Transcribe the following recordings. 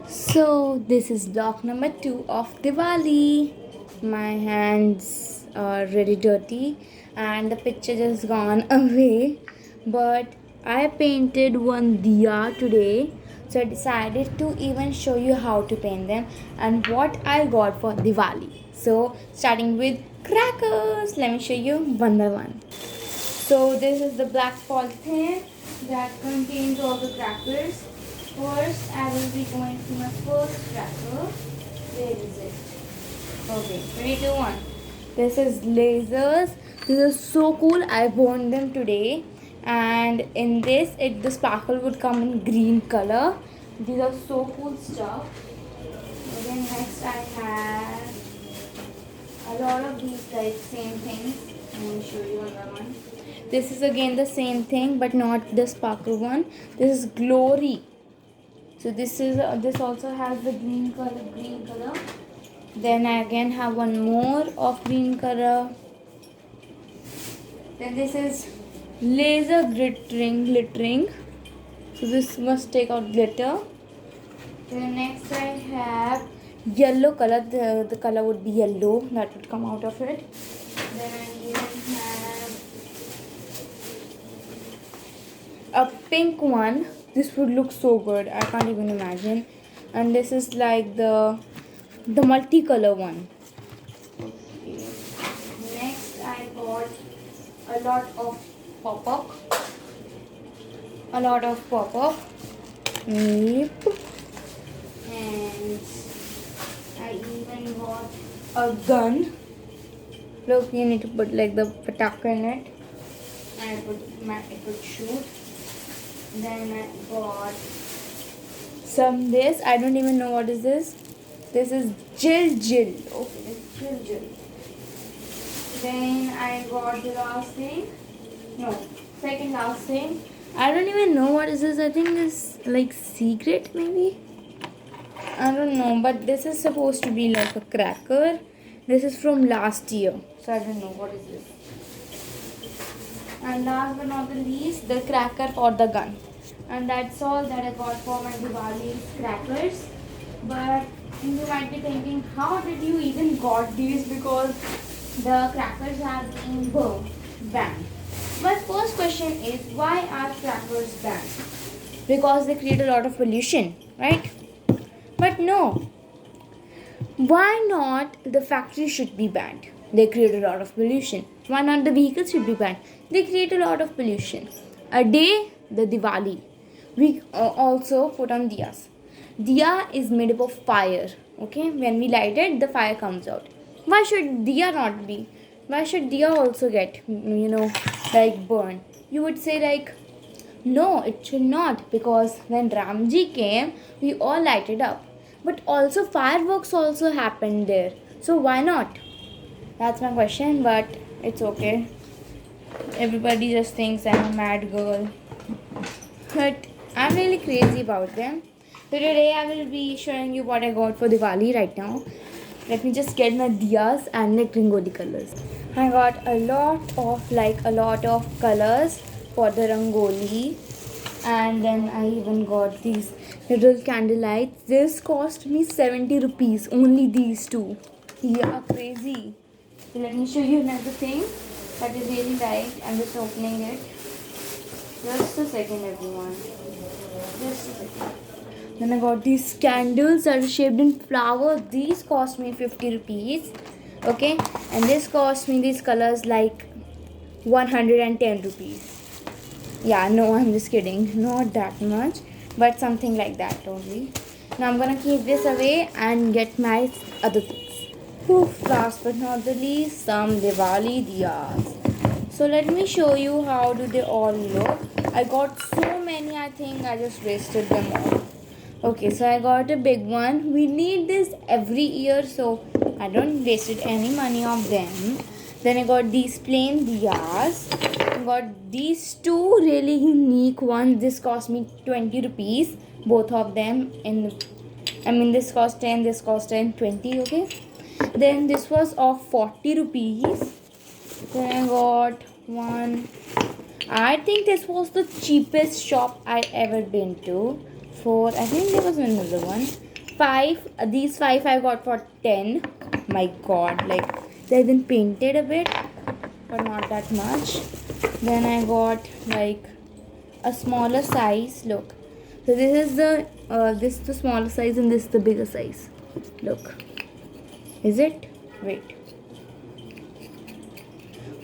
So this is vlog number 2 of Diwali. My hands are really dirty and the picture just gone away. But I painted one diya today. So I decided to even show you how to paint them and what I got for Diwali. So starting with crackers. Let me show you one by one. So this is the black polythene that contains all the crackers. First, I will be going to my first cracker. Where is it? Okay, 3, 2, 1. This is lasers. This is so cool. I burned them today, and in this, the sparkle would come in green color. These are so cool stuff. Then next, I have a lot of these type same things. I'm going to show you another one. This is again the same thing, but not the sparkle one. This is glory. So this also has the green color. Then I again have one more of green color. Then this is laser glittering. So this must take out glitter. Then next I have yellow color. The color would be yellow that would come out of it. Then I even have a pink one. This would look so good. I can't even imagine. And this is like the multicolor one. Okay. Next I got a lot of pop-up. Yep. And I even got a gun. Look, you need to put like the pataka in it, and it would shoot. Then I got some this. I don't even know what is this. This is Jill. Okay, this is Jill. Then I got the last thing. No, second last thing. I don't even know what is this. I think this like secret maybe. I don't know, but this is supposed to be like a cracker. This is from last year, so I don't know what is this. And last but not the least, the cracker for the gun. And that's all that I got for my Diwali crackers. But you might be thinking, how did you even got these? Because the crackers have been banned. My first question is, why are crackers banned? Because they create a lot of pollution, right? But no. Why not the factory should be banned? They create a lot of pollution. Why not the vehicles should be banned? They create a lot of pollution. A day, the Diwali. We also put on diyas. Diya is made up of fire. Okay, when we light it, the fire comes out. Why should diya not be? Why should diya also get like burn? You would say like, no, it should not, because when Ramji came, we all lighted up. But also fireworks also happened there. So why not? That's my question, but it's okay. Everybody just thinks I'm a mad girl. But I'm really crazy about them. So today I will be showing you what I got for Diwali right now. Let me just get my diyas and the rangoli colors. I got a lot of colors for the rangoli. And then I even got these little candlelights. This cost me 70 rupees. Only these two. Yeah, crazy. So let me show you another thing that is really light. I'm just opening it. Just a second, everyone. Just a second. Then I got these candles that are shaped in flower. These cost me 50 rupees. Okay. And this cost me these colors like 110 rupees. Yeah, no, I'm just kidding. Not that much, but something like that only. Now I'm gonna keep this away and get my other things. Last but not the least, some Diwali diyas. So let me show you how do they all look. I got so many, I think I just wasted them all. Okay, so I got a big one. We need this every year, so I don't wasted any money of them. Then I got these plain diyas. I got these two really unique ones. This cost me 20 rupees. Both of them. This cost 10, this cost 10, 20, okay. Then this was of 40 rupees. Then I got one. I think this was the cheapest shop I ever been to. I think there was another one. five, these five I got for 10. My god, like they've been painted a bit, but not that much. Then I got like a smaller size. Look, so this is the smaller size and this is the bigger size. Look, is it? Wait,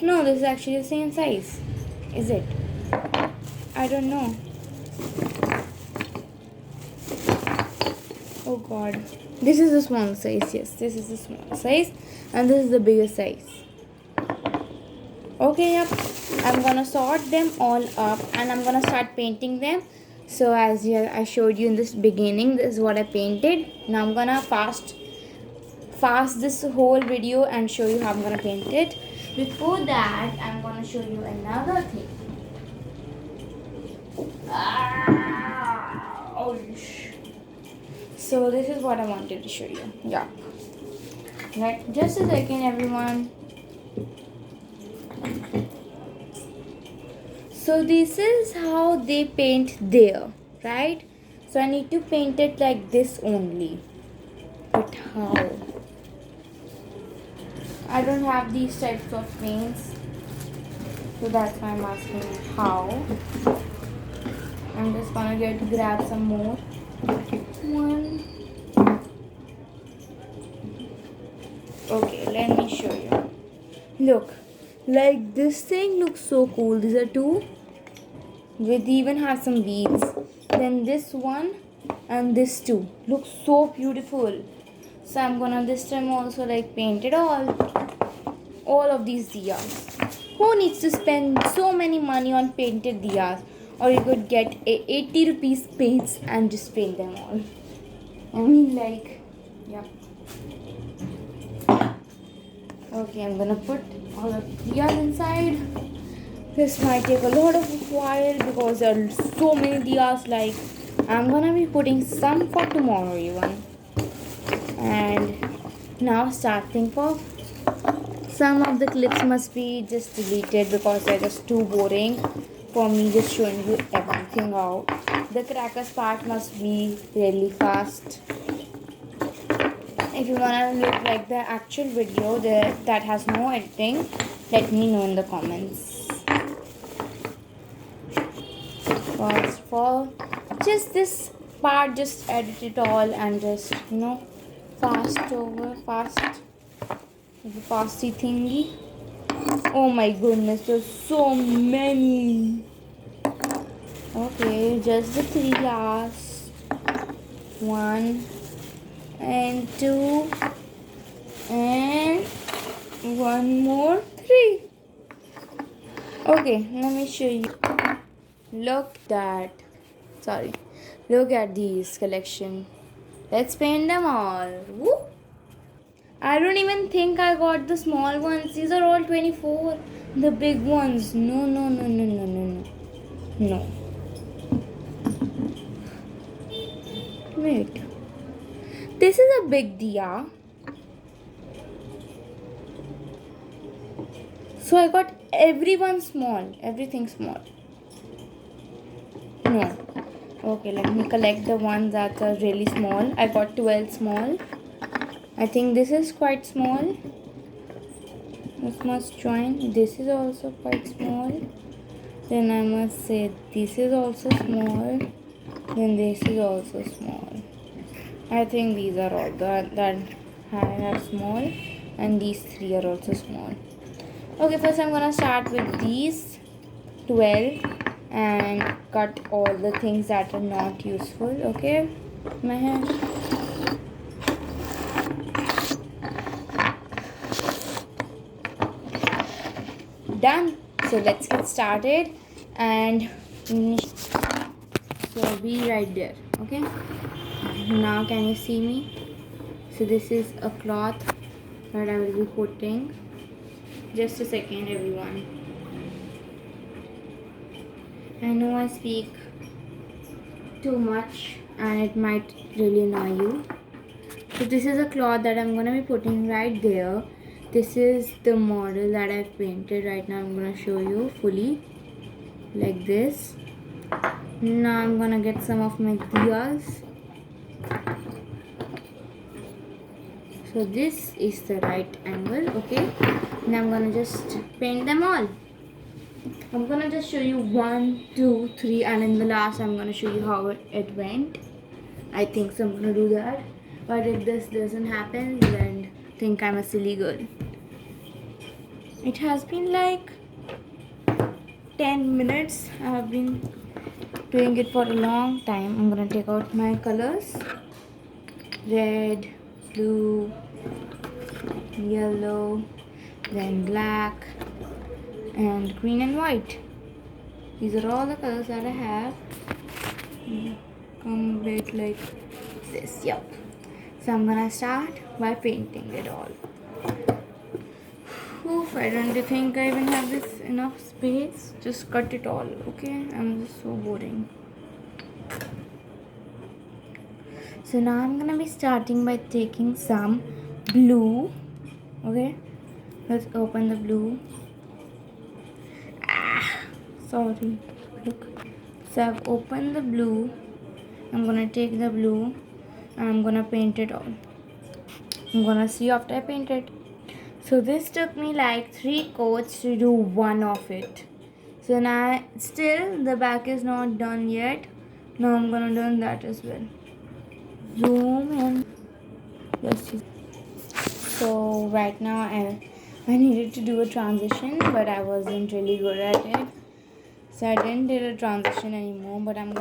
no, this is actually the same size. Is it? I don't know. Oh god, this is the small size. Yes, this is the small size and this is the bigger size. Okay, yep, I'm gonna sort them all up and I'm gonna start painting them. So as I showed you in this beginning, this is what I painted. Now I'm gonna fast this whole video and show you how I'm gonna paint it. Before that, I'm gonna show you another thing. So this is what I wanted to show you. Yeah. Right. Just a second, everyone. So this is how they paint there, right? So I need to paint it like this only. But how? I don't have these types of paints. So that's why I'm asking how. I'm just gonna grab some more. One. Okay, let me show you. Look, like this thing looks so cool. These are two. They even have some beads. Then this one and this two look so beautiful. So I'm gonna this time also like paint it all of these diyas. Who needs to spend so many money on painted diyas? Or you could get a 80 rupees paints and just paint them all. I mean, like, yeah. Okay, I'm gonna put all of diyas inside. This might take a lot of while because there are so many diyas. Like, I'm gonna be putting some for tomorrow even. And now starting for some of the clips must be just deleted because they're just too boring for me just showing you everything out. The crackers part must be really fast. If you wanna look like the actual video that has no editing, let me know in the comments. First of all, just this part, just edit it all and just fast the fasty thingy. Oh my goodness, there's so many. Okay, just the three last. 1 and 2 and one more 3. Okay, let me show you. Look at these collection. Let's paint them all. Woo! I don't even think I got the small ones. These are all 24. The big ones. No. Wait. This is a big diya. So I got everything small. No. Okay, let me collect the ones that are really small. I got 12 small. I think this is quite small. This must join. This is also quite small. Then I must say this is also small. Then this is also small. I think these are all that I have small. And these 3 are also small. Okay, first I'm gonna start with these 12 and cut all the things that are not useful. Okay, my hand. Done. So let's get started and so be right there. Okay, now can you see me? So this is a cloth that I will be putting. Just a second, everyone. I know I speak too much and it might really annoy you. So this is a cloth that I'm gonna be putting right there. This is the model that I've painted. Right now I'm gonna show you fully like this. Now I'm gonna get some of my diyas. So this is the right angle, okay? And I'm gonna just paint them all. I'm gonna just show you 1, 2, 3, and in the last I'm gonna show you how it went. I think so. I'm gonna do that. But if this doesn't happen, then think I'm a silly girl. It has been like 10 minutes. I have been doing it for a long time. I'm gonna take out my colors: red, blue, yellow, then black, and green and white. These are all the colors that I have. Complete like this. Yep. So I'm gonna start by painting it all. Oof, I don't think I even have this enough space. Just cut it all, okay? I'm just so boring. So now I'm gonna be starting by taking some blue. Okay, let's open the blue. Sorry. Look. So I've opened the blue. I'm gonna take the blue and I'm gonna paint it all. I'm gonna see after I paint it. So this took me like 3 coats to do one of it. So now still the back is not done yet. Now I'm gonna do that as well. Zoom in. Yes. So right now I needed to do a transition, but I wasn't really good at it. So I didn't do a transition anymore, but I'm gonna